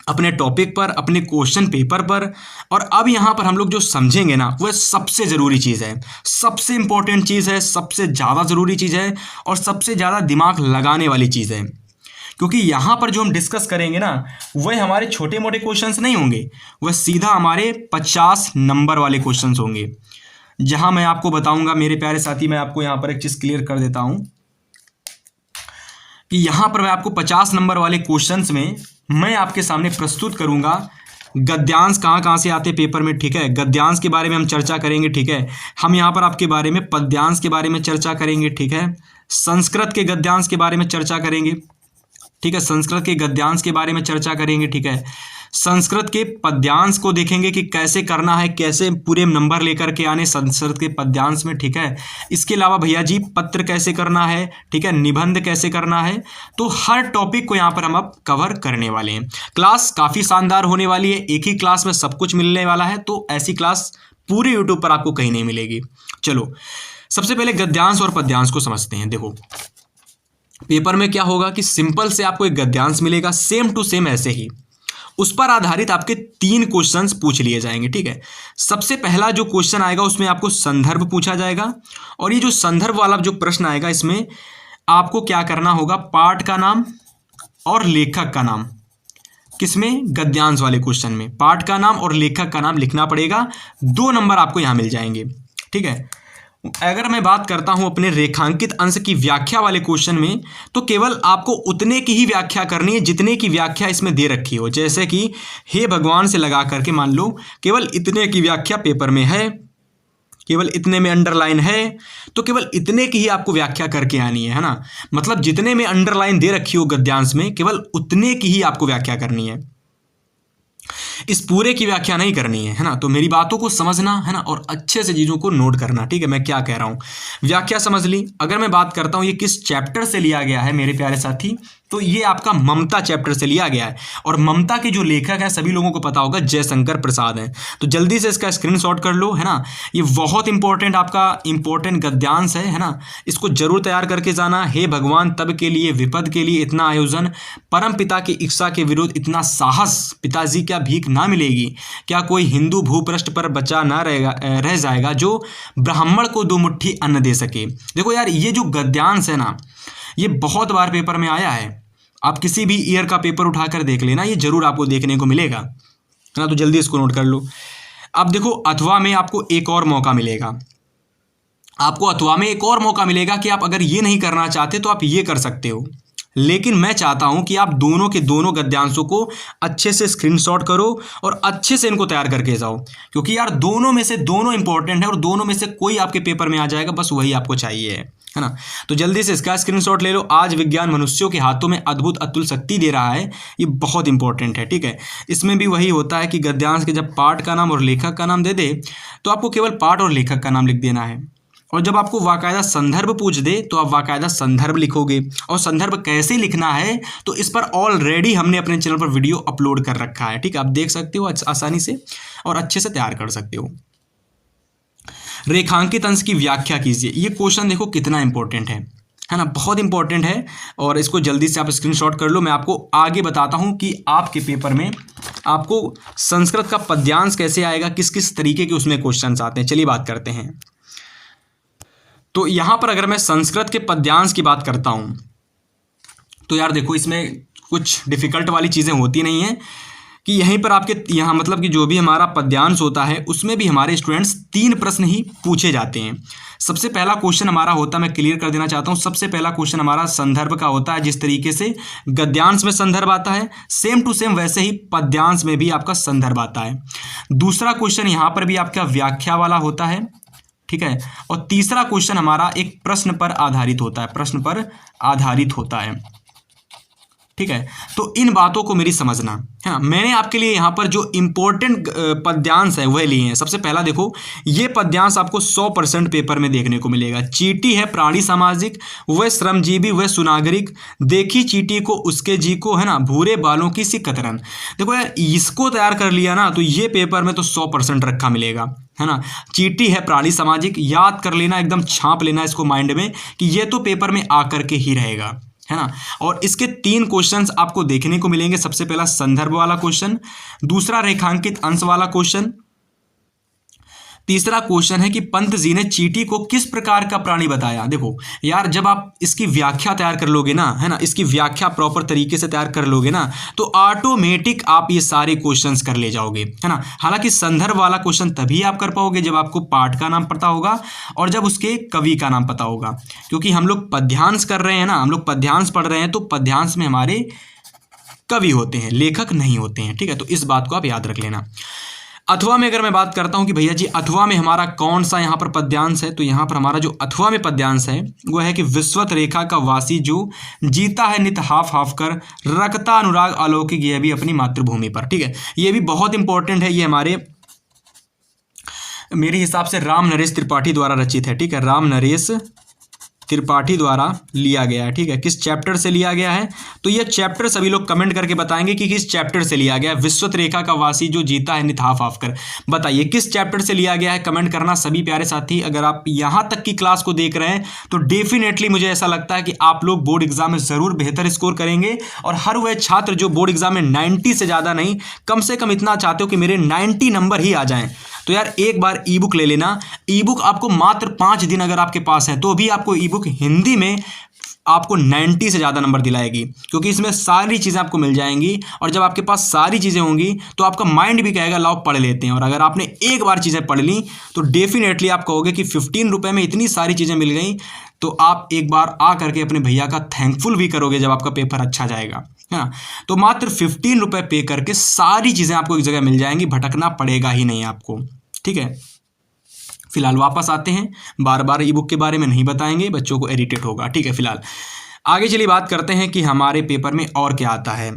अपने टॉपिक पर, अपने क्वेश्चन पेपर पर। और अब यहाँ पर हम लोग जो समझेंगे ना, वह सबसे ज़रूरी चीज़ है, सबसे इंपॉर्टेंट चीज़ है, सबसे ज़्यादा ज़रूरी चीज़ है और सबसे ज़्यादा दिमाग लगाने वाली चीज़ है। क्योंकि यहाँ पर जो हम डिस्कस करेंगे ना, वह हमारे छोटे मोटे क्वेश्चंस नहीं होंगे, वह सीधा हमारे 50 नंबर वाले क्वेश्चंस होंगे। जहाँ मैं आपको बताऊंगा मेरे प्यारे साथी, मैं आपको यहाँ पर एक चीज़ क्लियर कर देता हूँ कि यहाँ पर मैं आपको 50 नंबर वाले क्वेश्चंस में मैं आपके सामने प्रस्तुत करूँगा गद्यांश कहाँ कहाँ से आते पेपर में। ठीक है, गद्यांश के बारे में हम चर्चा करेंगे। ठीक है, हम यहाँ पर आपके बारे में पद्यांश के बारे में चर्चा करेंगे। ठीक है, संस्कृत के गद्यांश के बारे में चर्चा करेंगे। ठीक है, संस्कृत के गद्यांश के बारे में चर्चा करेंगे। ठीक है, संस्कृत के पद्यांश को देखेंगे कि कैसे करना है, कैसे पूरे नंबर लेकर के आने संस्कृत के पद्यांश में। ठीक है, इसके अलावा भैया जी पत्र कैसे करना है, ठीक है, निबंध कैसे करना है। तो हर टॉपिक को यहाँ पर हम अब कवर करने वाले हैं। क्लास काफ़ी शानदार होने वाली है, एक ही क्लास में सब कुछ मिलने वाला है। तो ऐसी क्लास पूरे यूट्यूब पर आपको कहीं नहीं मिलेगी। चलो सबसे पहले गद्यांश और पद्यांश को समझते हैं। देखो पेपर में क्या होगा कि सिंपल से आपको एक गद्यांश मिलेगा, सेम टू सेम ऐसे ही उस पर आधारित आपके 3 क्वेश्चंस पूछ लिए जाएंगे। ठीक है, सबसे पहला जो क्वेश्चन आएगा उसमें आपको संदर्भ पूछा जाएगा, और ये जो संदर्भ वाला जो प्रश्न आएगा इसमें आपको क्या करना होगा, पाठ का नाम और लेखक का नाम, किसमें, गद्यांश वाले क्वेश्चन में पाठ का नाम और लेखक का नाम लिखना पड़ेगा। 2 नंबर आपको यहाँ मिल जाएंगे। ठीक है, अगर मैं बात करता हूं अपने रेखांकित अंश की व्याख्या वाले क्वेश्चन में, तो केवल आपको उतने की ही व्याख्या करनी है जितने की व्याख्या इसमें दे रखी हो। जैसे कि हे भगवान से लगा करके मान लो केवल इतने की व्याख्या पेपर में है, केवल इतने में अंडरलाइन है, तो केवल इतने की ही आपको व्याख्या करके आनी है ना। मतलब जितने में अंडरलाइन दे रखी हो गद्यांश में, केवल उतने की ही आपको व्याख्या करनी है, इस पूरे की व्याख्या नहीं करनी है ना। तो मेरी बातों को समझना है ना, और अच्छे से चीज़ों को नोट करना। ठीक है, मैं क्या कह रहा हूँ, व्याख्या समझ ली। अगर मैं बात करता हूँ ये किस चैप्टर से लिया गया है मेरे प्यारे साथी, तो ये आपका ममता चैप्टर से लिया गया है, और ममता के जो लेखक हैं सभी लोगों को पता होगा, जयशंकर प्रसाद हैं। तो जल्दी से इसका स्क्रीनशॉट कर लो, है ना। ये बहुत इंपॉर्टेंट आपका इंपॉर्टेंट गद्यांश है ना, इसको जरूर तैयार करके जाना। हे भगवान तब के लिए विपद के लिए इतना आयोजन, परम पिता की इच्छा के विरुद्ध इतना साहस, पिताजी क्या भीख ना मिलेगी, क्या कोई हिंदू भूपृष्ठ पर बचा ना रह जाएगा जो ब्राह्मण को 2 मुट्ठी अन्न दे सके। देखो यार, ये जो गद्यांश है ना, ये बहुत बार पेपर में आया है। आप किसी भी ईयर का पेपर उठाकर देख लेना, ये जरूर आपको देखने को मिलेगा, है ना। तो जल्दी इसको नोट कर लो। अब देखो अथवा में आपको एक और मौका मिलेगा, आपको अथवा में एक और मौका मिलेगा कि आप अगर ये नहीं करना चाहते तो आप ये कर सकते हो, लेकिन मैं चाहता हूं कि आप दोनों के दोनों गद्यांशों को अच्छे से स्क्रीनशॉट करो और अच्छे से इनको तैयार करके जाओ, क्योंकि यार दोनों में से दोनों इंपॉर्टेंट है, और दोनों में से कोई आपके पेपर में आ जाएगा, बस वही आपको चाहिए है ना। तो जल्दी से इसका स्क्रीनशॉट ले लो। आज विज्ञान मनुष्यों के हाथों में अद्भुत अतुल शक्ति दे रहा है, ये बहुत इंपॉर्टेंट है। ठीक है, इसमें भी वही होता है कि गद्यांश के जब पाठ का नाम और लेखक का नाम दे दे तो आपको केवल पाठ और लेखक का नाम लिख देना है, और जब आपको वाकायदा संदर्भ पूछ दे तो आप वाकायदा संदर्भ लिखोगे। और संदर्भ कैसे लिखना है तो इस पर ऑलरेडी हमने अपने चैनल पर वीडियो अपलोड कर रखा है। ठीक है, आप देख सकते हो आसानी से और अच्छे से तैयार कर सकते हो। रेखांकित अंश की व्याख्या कीजिए, ये क्वेश्चन देखो कितना इंपॉर्टेंट है ना, बहुत इंपॉर्टेंट है, और इसको जल्दी से आप स्क्रीनशॉट कर लो। मैं आपको आगे बताता हूं कि आपके पेपर में आपको संस्कृत का पद्यांश कैसे आएगा, किस किस तरीके के उसमें क्वेश्चन आते हैं। चलिए बात करते हैं। तो यहां पर अगर मैं संस्कृत के पद्यांश की बात करता हूं तो यार देखो इसमें कुछ डिफिकल्ट वाली चीज़ें होती नहीं हैं, कि यहीं पर आपके यहाँ मतलब कि जो भी हमारा पद्यांश होता है उसमें भी हमारे स्टूडेंट्स 3 प्रश्न ही पूछे जाते हैं। सबसे पहला क्वेश्चन हमारा होता है, मैं क्लियर कर देना चाहता हूँ, सबसे पहला क्वेश्चन हमारा संदर्भ का होता है। जिस तरीके से गद्यांश में संदर्भ आता है सेम टू सेम वैसे ही पद्यांश में भी आपका संदर्भ आता है। दूसरा क्वेश्चन यहाँ पर भी आपका व्याख्या वाला होता है, ठीक है, और तीसरा क्वेश्चन हमारा एक प्रश्न पर आधारित होता है, प्रश्न पर आधारित होता है। ठीक है, तो इन बातों को मेरी समझना है ना। मैंने आपके लिए यहाँ पर जो इंपॉर्टेंट पद्यांश है वह लिए हैं। सबसे पहला देखो, ये पद्यांश आपको 100% पेपर में देखने को मिलेगा। चींटी है प्राणी सामाजिक, वह श्रमजीवी वह सुनागरिक, देखी चींटी को उसके जी को, है ना, भूरे बालों की सी कतरन। देखो यार, इसको तैयार कर लिया ना तो ये पेपर में तो 100% रखा मिलेगा, है ना। चींटी है प्राणी सामाजिक, याद कर लेना, एकदम छाप लेना इसको माइंड में कि ये तो पेपर में आकर के ही रहेगा, है ना। और इसके 3 क्वेश्चंस आपको देखने को मिलेंगे। सबसे पहला संदर्भ वाला क्वेश्चन, दूसरा रेखांकित अंश वाला क्वेश्चन, तीसरा क्वेश्चन है कि पंत जी ने चींटी को किस प्रकार का प्राणी बताया। देखो यार, जब आप इसकी व्याख्या तैयार कर लोगे ना, है ना, इसकी व्याख्या प्रॉपर तरीके से तैयार कर लोगे ना तो ऑटोमेटिक आप ये सारे क्वेश्चंस कर ले जाओगे, है ना। हालांकि संदर्भ वाला क्वेश्चन तभी आप कर पाओगे जब आपको पाठ का नाम पता होगा और जब उसके कवि का नाम पता होगा, क्योंकि हम लोग पद्यांश कर रहे हैं ना, हम लोग पद्यांश पढ़ रहे हैं, तो पद्यांश में हमारे कवि होते हैं, लेखक नहीं होते हैं। ठीक है, तो इस बात को आप याद रख लेना। अथवा में अगर मैं बात करता हूं कि भैया जी अथवा में हमारा कौन सा यहाँ पर पद्यांश है, तो यहाँ पर हमारा जो अथवा में पद्यांश है वो है कि विश्वत रेखा का वासी जो जीता है नित हाफ हाफ कर, रखता अनुराग अलौकिक यह भी अपनी मातृभूमि पर। ठीक है, ये भी बहुत इंपॉर्टेंट है, ये हमारे मेरे हिसाब से राम नरेश त्रिपाठी द्वारा रचित है। ठीक है, राम नरेश त्रिपाठी द्वारा लिया गया है। ठीक है, किस चैप्टर से लिया गया है? तो ये चैप्टर सभी लोग कमेंट करके बताएंगे कि किस चैप्टर से लिया गया है। विश्वत रेखा का वासी जो जीता है नित हाफ हाफ कर, बताइए किस चैप्टर से लिया गया है, कमेंट करना सभी प्यारे साथी। अगर आप यहाँ तक की क्लास को देख रहे हैं तो डेफिनेटली मुझे ऐसा लगता है कि आप लोग बोर्ड एग्जाम में ज़रूर बेहतर स्कोर करेंगे। और हर वह छात्र जो बोर्ड एग्जाम में 90 से ज़्यादा नहीं, कम से कम इतना चाहते हो कि मेरे 90 नंबर ही आ जाएं, तो यार एक बार ई बुक ले लेना। ई बुक आपको मात्र 5 दिन अगर आपके पास है तो भी आपको ई बुक हिंदी में आपको 90 से ज़्यादा नंबर दिलाएगी, क्योंकि इसमें सारी चीज़ें आपको मिल जाएंगी। और जब आपके पास सारी चीज़ें होंगी तो आपका माइंड भी कहेगा लाओ पढ़ लेते हैं। और अगर आपने एक बार चीज़ें पढ़ ली तो डेफिनेटली आप कहोगे कि 15 रुपये में इतनी सारी चीज़ें मिल गई, तो आप एक बार आ करके अपने भैया का थैंकफुल भी करोगे जब आपका पेपर अच्छा जाएगा, है ना। तो मात्र 15 रुपये पे करके सारी चीज़ें आपको एक जगह मिल जाएंगी, भटकना पड़ेगा ही नहीं आपको। ठीक है, फिलहाल वापस आते हैं, बार बार ई बुक के बारे में नहीं बताएंगे, बच्चों को इरिटेट होगा। ठीक है, फिलहाल आगे चलिए बात करते हैं कि हमारे पेपर में और क्या आता है।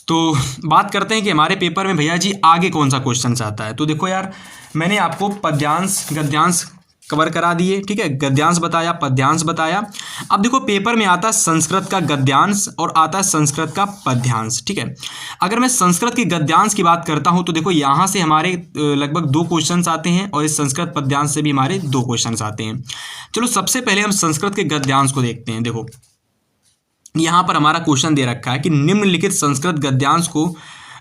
तो बात करते हैं कि हमारे पेपर में भैया जी आगे कौन सा क्वेश्चन आता है। तो देखो यार, मैंने आपको पद्यांश गद्यांश कवर करा दिए। ठीक है, गद्यांश बताया, पद्यांश बताया। अब देखो पेपर में आता है संस्कृत का गद्यांश और आता है संस्कृत का पद्यांश। ठीक है, अगर मैं संस्कृत के गद्यांश की बात करता हूं तो देखो यहाँ से हमारे लगभग 2 क्वेश्चंस आते हैं और इस संस्कृत पद्यांश से भी हमारे 2 क्वेश्चंस आते हैं। चलो सबसे पहले हम संस्कृत के गद्यांश को देखते हैं। देखो यहाँ पर हमारा क्वेश्चन दे रखा है कि निम्नलिखित संस्कृत गद्यांश को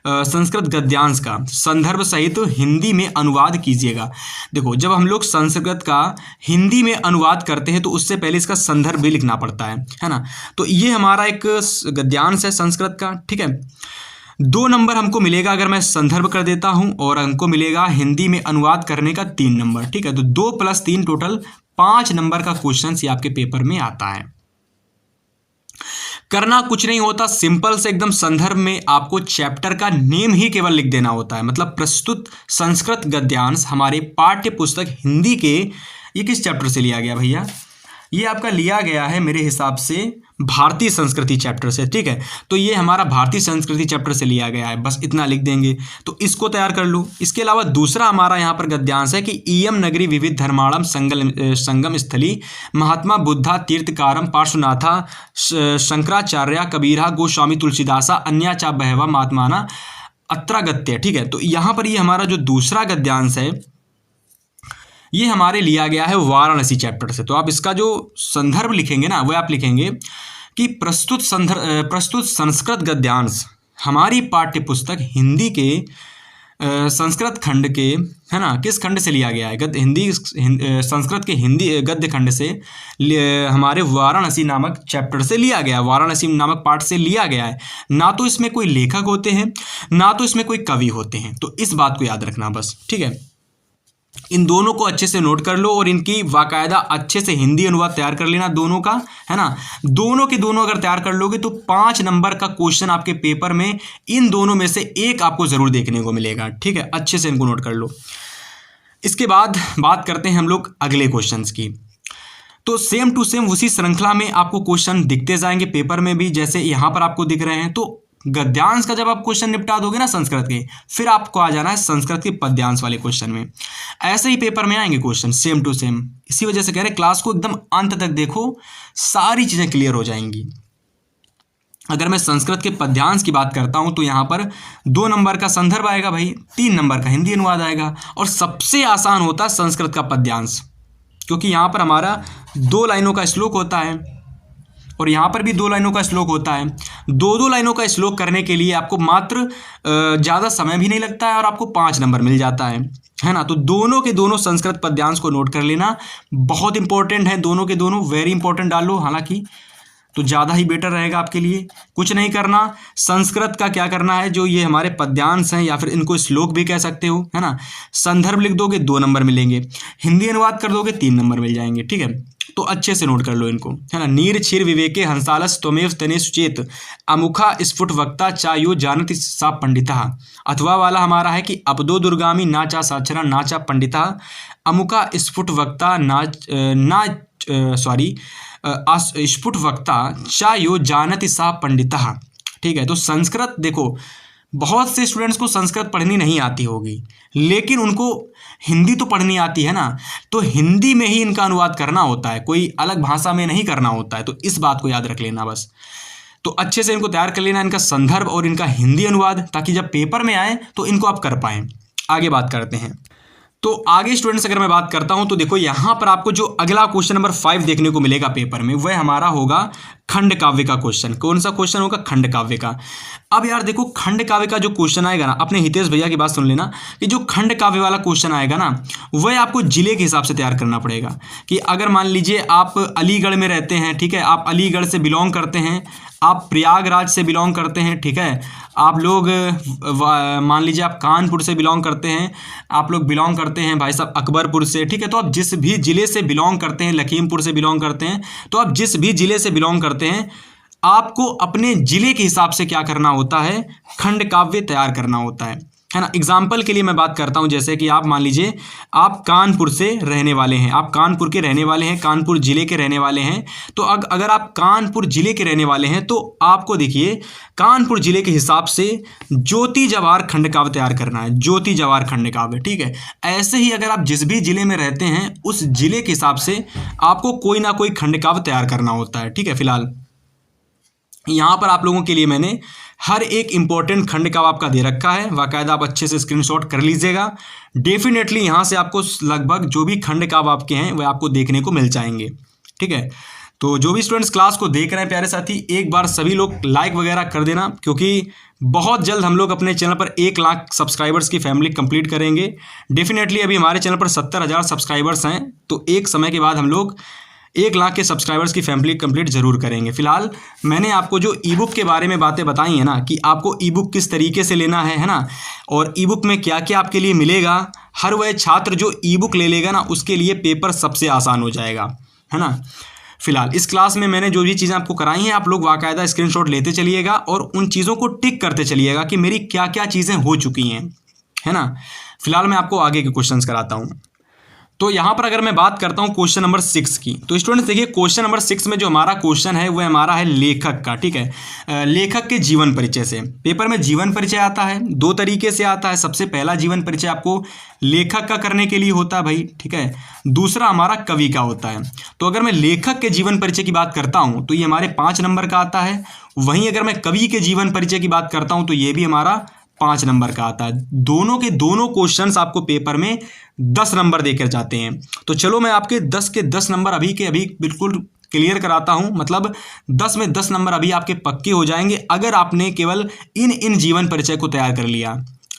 संस्कृत गद्यांश का संदर्भ सहित हिंदी में अनुवाद कीजिएगा। देखो जब हम लोग संस्कृत का हिंदी में अनुवाद करते हैं तो उससे पहले इसका संदर्भ भी लिखना पड़ता है ना। तो ये हमारा एक गद्यांश है संस्कृत का। ठीक है, 2 नंबर हमको मिलेगा अगर मैं संदर्भ कर देता हूं, और हमको मिलेगा हिंदी में अनुवाद करने का 3 नंबर। ठीक है, तो 2 + 3 टोटल 5 नंबर का क्वेश्चन ये आपके पेपर में आता है। करना कुछ नहीं होता, सिंपल से एकदम संदर्भ में आपको चैप्टर का नेम ही केवल लिख देना होता है। मतलब प्रस्तुत संस्कृत गद्यांश हमारे पाठ्य पुस्तक हिंदी के, ये किस चैप्टर से लिया गया भैया? ये आपका लिया गया है मेरे हिसाब से भारतीय संस्कृति चैप्टर से। ठीक है, तो ये हमारा भारतीय संस्कृति चैप्टर से लिया गया है, बस इतना लिख देंगे तो इसको तैयार कर लो। इसके अलावा दूसरा हमारा यहाँ पर गद्यांश है कि इयम नगरी विविध धर्माणम संगम स्थली महात्मा बुद्धा तीर्थकारम पार्श्वनाथा शंकराचार्य कबीरा गोस्वामी तुलसीदासा अन्या चा बहवा महात्माना अत्रागत्य। ठीक है, तो यहाँ पर ये हमारा जो दूसरा गद्यांश है ये हमारे लिया गया है वाराणसी चैप्टर से। तो आप इसका जो संदर्भ लिखेंगे ना, वो आप लिखेंगे कि प्रस्तुत संस्कृत गद्यांश हमारी पाठ्य पुस्तक हिंदी के संस्कृत खंड के, है ना, किस खंड से लिया गया है? संस्कृत के हिंदी गद्य खंड से हमारे वाराणसी नामक चैप्टर से लिया गया है, वाराणसी नामक पाठ से लिया गया है। ना तो इसमें कोई लेखक होते हैं, ना तो इसमें कोई कवि होते हैं, तो इस बात को याद रखना बस। ठीक है, इन दोनों को अच्छे से नोट कर लो और इनकी बाकायदा अच्छे से हिंदी अनुवाद तैयार कर लेना दोनों का, है ना। दोनों के दोनों अगर तैयार कर लोगे तो 5 नंबर का क्वेश्चन आपके पेपर में इन दोनों में से एक आपको जरूर देखने को मिलेगा। ठीक है, अच्छे से इनको नोट कर लो। इसके बाद बात करते हैं हम लोग अगले क्वेश्चंस की। तो सेम टू सेम उसी श्रृंखला में आपको क्वेश्चन दिखते जाएंगे पेपर में भी, जैसे यहाँ पर आपको दिख रहे हैं। तो गद्यांश का जब आप क्वेश्चन निपटा दोगे ना संस्कृत के, फिर आपको आ जाना है संस्कृत के पद्यांश वाले क्वेश्चन में। ऐसे ही पेपर में आएंगे क्वेश्चन सेम टू सेम। इसी वजह से कह रहे क्लास को एकदम अंत तक देखो, सारी चीजें क्लियर हो जाएंगी। अगर मैं संस्कृत के पद्यांश की बात करता हूं तो यहां पर 2 नंबर का संदर्भ आएगा भाई, 3 नंबर का हिंदी अनुवाद आएगा। और सबसे आसान होता है संस्कृत का पद्यांश, क्योंकि यहां पर हमारा 2 लाइनों का श्लोक होता है और यहाँ पर भी 2 लाइनों का श्लोक होता है। 2 लाइनों का श्लोक करने के लिए आपको मात्र ज़्यादा समय भी नहीं लगता है और आपको 5 नंबर मिल जाता है ना। तो दोनों के दोनों संस्कृत पद्यांश को नोट कर लेना, बहुत इंपॉर्टेंट है दोनों के दोनों, वेरी इंपॉर्टेंट डालो हालांकि, तो ज़्यादा ही बेटर रहेगा आपके लिए। कुछ नहीं करना, संस्कृत का क्या करना है, जो ये हमारे पद्यांश हैं या फिर इनको श्लोक भी कह सकते हो, है ना, संदर्भ लिख दोगे 2 नंबर मिलेंगे, हिंदी अनुवाद कर दोगे 3 नंबर मिल जाएंगे। ठीक है, तो अच्छे से नोट कर लो इनको, है ना। नीर क्षीर विवेके हंसालस त्वमेव तने सुचेत अमुखा स्फुट वक्ता चायो जानति सा पंडिता। अथवा वाला हमारा है कि अपदो दुर्गामी नाचा साक्षरा नाचा पंडिता अमुका स्फुट वक्ता स्फुट वक्ता चायो जानति सा पंडिता। ठीक है, तो संस्कृत देखो बहुत से स्टूडेंट्स को संस्कृत पढ़नी नहीं आती होगी, लेकिन उनको हिंदी तो पढ़नी आती है ना, तो हिंदी में ही इनका अनुवाद करना होता है, कोई अलग भाषा में नहीं करना होता है। तो इस बात को याद रख लेना बस। तो अच्छे से इनको तैयार कर लेना, इनका संदर्भ और इनका हिंदी अनुवाद, ताकि जब पेपर में आए तो इनको आप कर पाएँ। आगे बात करते हैं। तो आगे स्टूडेंट्स अगर मैं बात करता हूं तो देखो यहाँ पर आपको जो अगला क्वेश्चन नंबर 5 देखने को मिलेगा पेपर में, वह हमारा होगा खंड काव्य का क्वेश्चन। कौन सा क्वेश्चन होगा? खंड काव्य का। अब यार देखो, खंड काव्य का जो क्वेश्चन आएगा ना, अपने हितेश भैया की बात सुन लेना, कि जो खंड काव्य वाला क्वेश्चन आएगा ना, वह आपको जिले के हिसाब से तैयार करना पड़ेगा। कि अगर मान लीजिए आप अलीगढ़ में रहते हैं, ठीक है, आप अलीगढ़ से बिलोंग करते हैं, आप प्रयागराज से बिलोंग करते हैं, ठीक है, आप लोग मान लीजिए आप कानपुर से बिलोंग करते हैं, आप लोग बिलोंग करते हैं भाई साहब अकबरपुर से, ठीक है, तो आप जिस भी ज़िले से बिलोंग करते हैं, लखीमपुर से बिलोंग करते हैं, तो आप जिस भी ज़िले से बिलोंग करते हैं, आपको अपने ज़िले के हिसाब से क्या करना होता है? खंड काव्य तैयार करना होता है ना। एग्जाम्पल के लिए मैं बात करता हूं, जैसे कि आप मान लीजिए आप कानपुर से रहने वाले हैं, आप कानपुर के रहने वाले हैं, कानपुर ज़िले के रहने वाले हैं। तो अगर आप कानपुर ज़िले के रहने वाले हैं तो आपको देखिए कानपुर ज़िले के हिसाब से ज्योति जवाहर खंड काव्य तैयार करना है, ज्योति जवाहर खंड काव्य, ठीक है। ऐसे ही अगर आप जिस भी ज़िले में रहते हैं उस ज़िले के हिसाब से आपको कोई ना कोई खंड काव्य तैयार करना होता है, ठीक है। फिलहाल यहाँ पर आप लोगों के लिए मैंने हर एक इंपॉर्टेंट खंड काव्य आपका दे रखा है, बाकायदा आप अच्छे से स्क्रीनशॉट कर लीजिएगा। डेफिनेटली यहाँ से आपको लगभग जो भी खंड काव्य आपके हैं वह आपको देखने को मिल जाएंगे, ठीक है। तो जो भी स्टूडेंट्स क्लास को देख रहे हैं प्यारे साथी, एक बार सभी लोग लाइक वगैरह कर देना, क्योंकि बहुत जल्द हम लोग अपने चैनल पर 1 लाख सब्सक्राइबर्स की फैमिली कंप्लीट करेंगे। डेफिनेटली अभी हमारे चैनल पर 70,000 सब्सक्राइबर्स हैं, तो एक समय के बाद हम लोग 1 लाख के सब्सक्राइबर्स की फैमिली कंप्लीट जरूर करेंगे। फिलहाल मैंने आपको जो ई बुक के बारे में बातें बताई हैं ना, कि आपको ई बुक किस तरीके से लेना है ना, और ई बुक में क्या क्या आपके लिए मिलेगा, हर वह छात्र जो ई बुक ले लेगा ना उसके लिए पेपर सबसे आसान हो जाएगा, है ना। फिलहाल इस क्लास में मैंने जो भी चीज़ें आपको कराई हैं, आप लोग बाकायदा स्क्रीनशॉट लेते चलिएगा और उन चीज़ों को टिक करते चलिएगा कि मेरी क्या क्या चीज़ें हो चुकी हैं, है ना। फिलहाल मैं आपको आगे के क्वेश्चंस कराता हूँ। तो यहाँ पर अगर मैं बात करता हूँ क्वेश्चन नंबर 6 की, तो स्टूडेंट्स देखिए क्वेश्चन नंबर 6 में जो हमारा क्वेश्चन है वह हमारा है लेखक का, ठीक है। लेखक के जीवन परिचय से पेपर में जीवन परिचय आता है, 2 तरीके से आता है। सबसे पहला जीवन परिचय आपको लेखक का करने के लिए होता है भाई, ठीक है। दूसरा हमारा कवि का होता है। तो अगर मैं लेखक के जीवन परिचय की बात करता हूँ तो ये हमारे 5 नंबर का आता है। वहीं अगर मैं कवि के जीवन परिचय की बात करता हूँ तो ये भी हमारा 5 नंबर का आता है। दोनों के दोनों क्वेश्चंस आपको पेपर में 10 नंबर देकर जाते हैं। तो चलो मैं आपके 10 के 10 नंबर अभी के अभी बिल्कुल क्लियर कराता हूं, मतलब 10 में 10 नंबर अभी आपके पक्के हो जाएंगे अगर आपने केवल इन जीवन परिचय को तैयार कर लिया,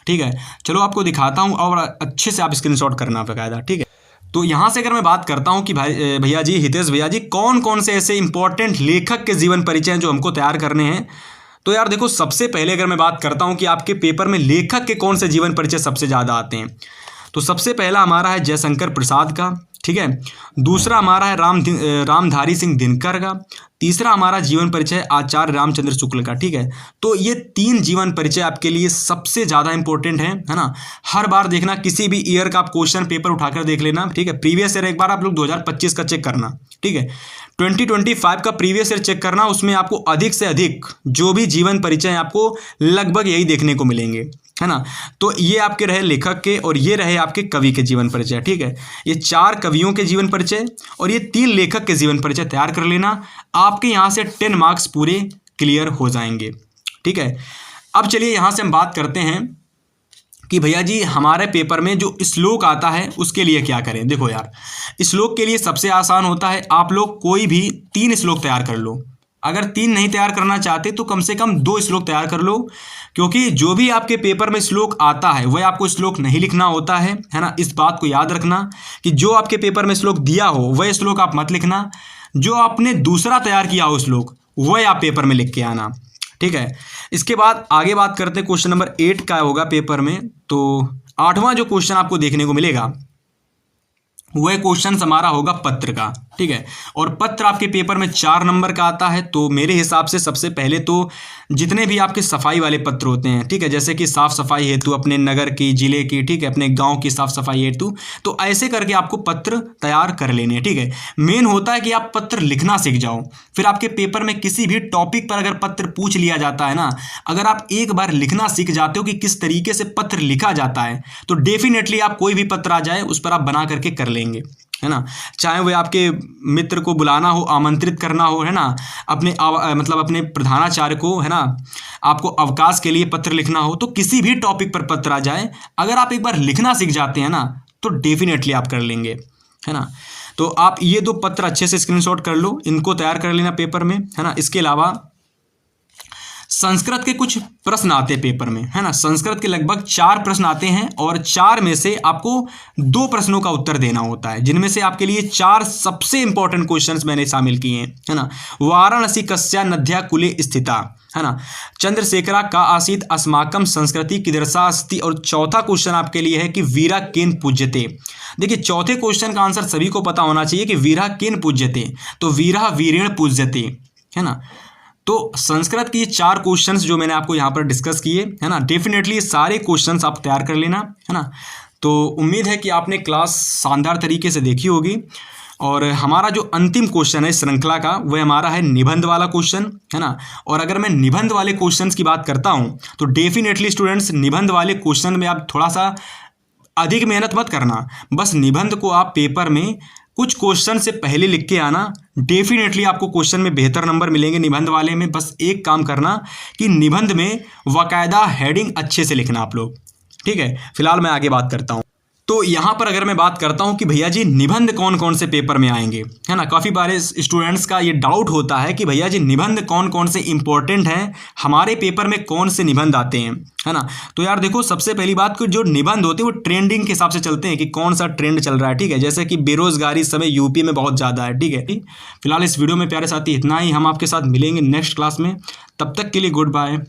ठीक है। चलो आपको दिखाता हूं और अच्छे से आप स्क्रीनशॉट करना बकायदा, ठीक है। तो यहाँ से अगर मैं बात करता हूँ कि भाई भैया जी, हितेश भैया जी, कौन कौन से ऐसे इंपॉर्टेंट लेखक के जीवन परिचय हैं जो हमको तैयार करने हैं। तो यार देखो, सबसे पहले अगर मैं बात करता हूँ कि आपके पेपर में लेखक के कौन से जीवन परिचय सबसे ज़्यादा आते हैं, तो सबसे पहला हमारा है जयशंकर प्रसाद का, ठीक है। दूसरा हमारा है रामधारी सिंह दिनकर का। तीसरा हमारा जीवन परिचय आचार्य रामचंद्र शुक्ल का, ठीक है। तो ये 3 जीवन परिचय आपके लिए सबसे ज़्यादा इंपॉर्टेंट है ना। हर बार देखना, किसी भी ईयर का आप क्वेश्चन पेपर उठाकर देख लेना, ठीक है। प्रीवियस ईयर एक बार आप लोग 2025 का चेक करना, ठीक है। 2025 का प्रीवियस ईयर चेक करना, उसमें आपको अधिक से अधिक जो भी जीवन परिचय हैं आपको लगभग यही देखने को मिलेंगे, है ना। तो ये आपके रहे लेखक के और ये रहे आपके कवि के जीवन परिचय, ठीक है। ये 4 कवियों के जीवन परिचय और ये 3 लेखक के जीवन परिचय तैयार कर लेना। आपके यहाँ से 10 मार्क्स पूरे क्लियर हो जाएंगे, ठीक है। अब चलिए यहाँ से हम बात करते हैं कि भैया जी हमारे पेपर में जो श्लोक आता है उसके लिए क्या करें। देखो यार, श्लोक के लिए सबसे आसान होता है, आप लोग कोई भी 3 श्लोक तैयार कर लो। अगर 3 नहीं तैयार करना चाहते तो कम से कम 2 श्लोक तैयार कर लो, क्योंकि जो भी आपके पेपर में श्लोक आता है वह आपको श्लोक नहीं लिखना होता है ना। इस बात को याद रखना कि जो आपके पेपर में श्लोक दिया हो वह श्लोक आप मत लिखना, जो आपने दूसरा तैयार किया हो श्लोक वह आप पेपर में लिख के आना, ठीक है। इसके बाद आगे बात करते हैं, क्वेश्चन नंबर 8 का होगा पेपर में। तो 8वां जो क्वेश्चन आपको देखने को मिलेगा वह क्वेश्चन हमारा होगा पत्र का, ठीक है। और पत्र आपके पेपर में 4 नंबर का आता है। तो मेरे हिसाब से सबसे पहले तो जितने भी आपके सफाई वाले पत्र होते हैं, ठीक है, जैसे कि साफ सफाई हेतु अपने नगर की, जिले की, ठीक है, अपने गांव की साफ सफाई हेतु, तो ऐसे करके आपको पत्र तैयार कर लेने हैं। ठीक है, मेन होता है कि आप पत्र लिखना सीख जाओ। फिर आपके पेपर में किसी भी टॉपिक पर अगर पत्र पूछ लिया जाता है ना, अगर आप एक बार लिखना सीख जाते हो कि किस तरीके से पत्र लिखा जाता है, तो डेफिनेटली आप कोई भी पत्र आ जाए उस पर आप बना करके कर लेंगे, है ना। चाहे वह आपके मित्र को बुलाना हो, आमंत्रित करना हो, है ना, अपने मतलब अपने प्रधानाचार्य को, है ना, आपको अवकाश के लिए पत्र लिखना हो, तो किसी भी टॉपिक पर पत्र आ जाए, अगर आप एक बार लिखना सीख जाते हैं ना, तो डेफिनेटली आप कर लेंगे, है ना। तो आप ये 2 पत्र अच्छे से स्क्रीनशॉट कर लो, इनको तैयार कर लेना पेपर में, है ना। इसके अलावा संस्कृत के कुछ प्रश्न आते हैं पेपर में, है ना। संस्कृत के लगभग 4 प्रश्न आते हैं और 4 में से आपको 2 प्रश्नों का उत्तर देना होता है, जिनमें से आपके लिए 4 सबसे इंपॉर्टेंट क्वेश्चंस मैंने शामिल किए हैं, है ना। वाराणसी कस्या नद्या कुले स्थिता, है ना। चंद्रशेखरा का आसीत अस्माकम संस्कृति कीदृशा अस्ति। और चौथा क्वेश्चन आपके लिए है कि वीरा केन पूज्यते। देखिए, चौथे क्वेश्चन का आंसर सभी को पता होना चाहिए कि वीरा केन पूज्यते, तो वीरा वीरेण पूज्यते, है ना। तो संस्कृत की 4 क्वेश्चंस जो मैंने आपको यहाँ पर डिस्कस किए, है ना, डेफिनेटली ये सारे क्वेश्चंस आप तैयार कर लेना, है ना। तो उम्मीद है कि आपने क्लास शानदार तरीके से देखी होगी। और हमारा जो अंतिम क्वेश्चन है इस श्रृंखला का, वह हमारा है निबंध वाला क्वेश्चन, है ना। और अगर मैं निबंध वाले क्वेश्चंस की बात करता हूँ, तो डेफिनेटली स्टूडेंट्स, निबंध वाले क्वेश्चन में आप थोड़ा सा अधिक मेहनत मत करना, बस निबंध को आप पेपर में कुछ क्वेश्चन से पहले लिख के आना। डेफिनेटली आपको क्वेश्चन में बेहतर नंबर मिलेंगे निबंध वाले में। बस एक काम करना कि निबंध में बाकायदा हेडिंग अच्छे से लिखना आप लोग, ठीक है। फिलहाल मैं आगे बात करता हूँ। तो यहाँ पर अगर मैं बात करता हूँ कि भैया जी निबंध कौन कौन से पेपर में आएंगे, है ना। काफ़ी बार स्टूडेंट्स का ये डाउट होता है कि भैया जी निबंध कौन कौन से इंपॉर्टेंट हैं, हमारे पेपर में कौन से निबंध आते हैं, है ना। तो यार देखो, सबसे पहली बात कि जो निबंध होते हैं वो ट्रेंडिंग के हिसाब से चलते हैं कि कौन सा ट्रेंड चल रहा है, ठीक है। जैसे कि बेरोजगारी इस समय यूपी में बहुत ज़्यादा है, ठीक है। फिलहाल इस वीडियो में प्यारे साथी इतना ही, हम आपके साथ मिलेंगे नेक्स्ट क्लास में। तब तक के लिए गुड बाय।